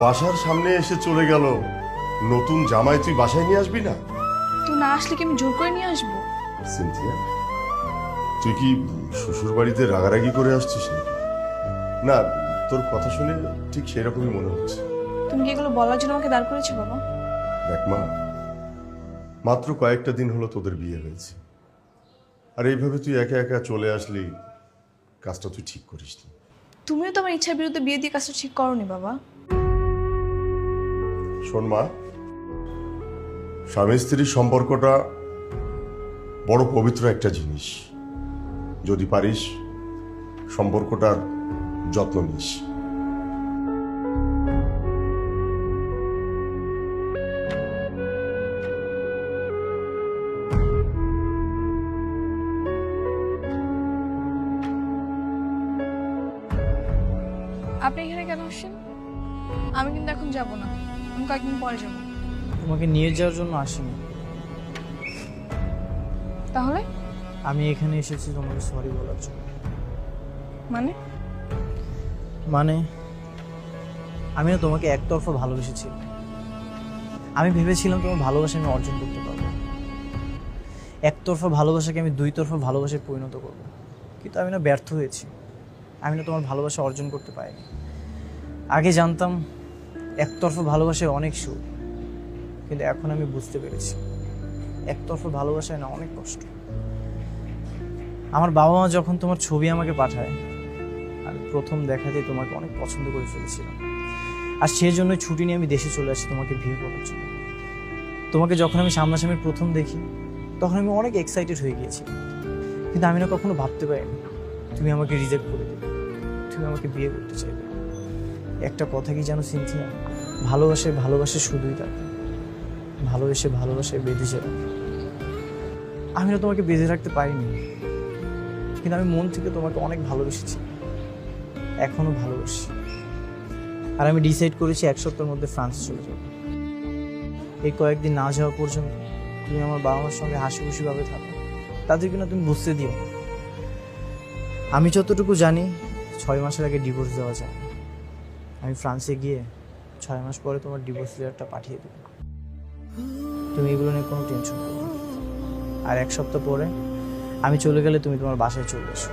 বাসার সামনে এসে চলে গেল, নতুন জামাই তুই বাসায় নিয়ে আসবি না? তুই না আসলে কি আমি জোর করে নিয়ে আসবো? সিনথিয়া, তুই কি শ্বশুর বাড়িতে রাগারাগি করে আসছিস নাকি? না, তোর কথা শুনে ঠিক সেরকমই মনে হচ্ছে। তুমি কি এগুলো বলার জন্য আমাকে দাঁড় করেছো বাবা? দেখ মা, মাত্র কয়েকটা দিন হলো তোদের বিয়ে হয়েছে, আর এইভাবে তুই একা একা চলে আসলি, কাজটা তুই ঠিক করিসনি। তুমিও তো আমার ইচ্ছার বিরুদ্ধে বিয়ে দিয়ে কাজটা ঠিক করোনি বাবা। শোন মা, স্বামী স্ত্রীর সম্পর্কটা বড় পবিত্র একটা জিনিস। যদি পারিস সম্পর্কটার যত্ন নিস। আপনি এখানে কেন আসছেন? আমি কিন্তু এখন যাব না, আমি কয়েকদিন পরে যাব। তোমাকে নিয়ে যাওয়ার জন্য আসিনি, তাহলে আমি এখানে এসেছি তোমাকে সরি বলার জন্য। মানে? মানে আমি না তোমাকে একতরফা ভালোবেসেছিলাম। আমি ভেবেছিলাম তোমার ভালোবাসা আমি অর্জন করতে পারবো, একতরফা ভালোবাসাকে আমি দুই তরফা ভালোবাসায় পরিণত করবো, কিন্তু আমি না ব্যর্থ হয়েছি। আমি না তোমার ভালোবাসা অর্জন করতে পারিনি। আগে জানতাম একতরফা ভালোবাসায় অনেক সুখ, কিন্তু এখন আমি বুঝতে পেরেছি একতরফা ভালোবাসায় না অনেক কষ্ট। আমার বাবা মা যখন তোমার ছবি আমাকে পাঠায়, আমি প্রথম দেখাতেই তোমাকে অনেক পছন্দ করে ফেলেছিলাম, আর সেই জন্যই ছুটি নিয়ে আমি দেশে চলে আসি তোমাকে বিয়ে করার জন্য। তোমাকে যখন আমি সামনাসামনি প্রথম দেখি, তখন আমি অনেক এক্সাইটেড হয়ে গিয়েছি, কিন্তু আমি না কখনো ভাবতে পারিনি তুমি আমাকে রিজেক্ট করে দেবে, তুমি আমাকে বিয়ে করতে চাইবে। একটা কথা কি জানো সিনথিয়া, ভালোবাসে ভালোবাসে শুধুই তাকে, ভালোবেসে ভালোবাসায় বেঁধেছে রাখে। আমি না তোমাকে বেঁধে রাখতে পারিনি, কিন্তু আমি মন থেকে তোমাকে অনেক ভালোবেসেছি, এখনো ভালোবাসি। আর আমি ডিসাইড করেছি এক সপ্তাহের মধ্যে ফ্রান্স চলে যাব। এই কয়েকদিন না যাওয়া পর্যন্ত তুমি আমার বাবা মার সঙ্গে হাসি খুশিভাবে থাকো, তাদেরকে না তুমি বুঝতে দিও। আমি যতটুকু জানি 6 মাসের আগে ডিভোর্স দেওয়া যায়। আমি ফ্রান্সে গিয়ে 6 মাস পরে তোমার ডিভোর্স লেটারটা পাঠিয়ে দেবো। তুমি এগুলো নিয়ে কোনো টেনশন করো না। আর এক সপ্তাহ পরে আমি চলে গেলে তুমি তোমার বাসায় চলে এসো।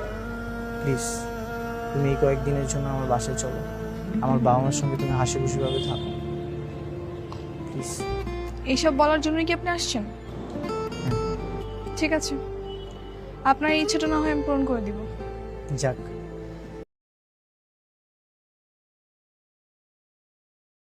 প্লিজ তুমি এই কয়েকদিনের জন্য আমার বাসায় চলো, আমার বাবা মার সঙ্গে তুমি হাসি খুশিভাবে থাকো প্লিজ। এইসব বলার জন্য কি আপনি আসছেন? ঠিক আছে, আপনার এই ইচ্ছাটা না হয় আমি পূরণ করে দিব। যাক,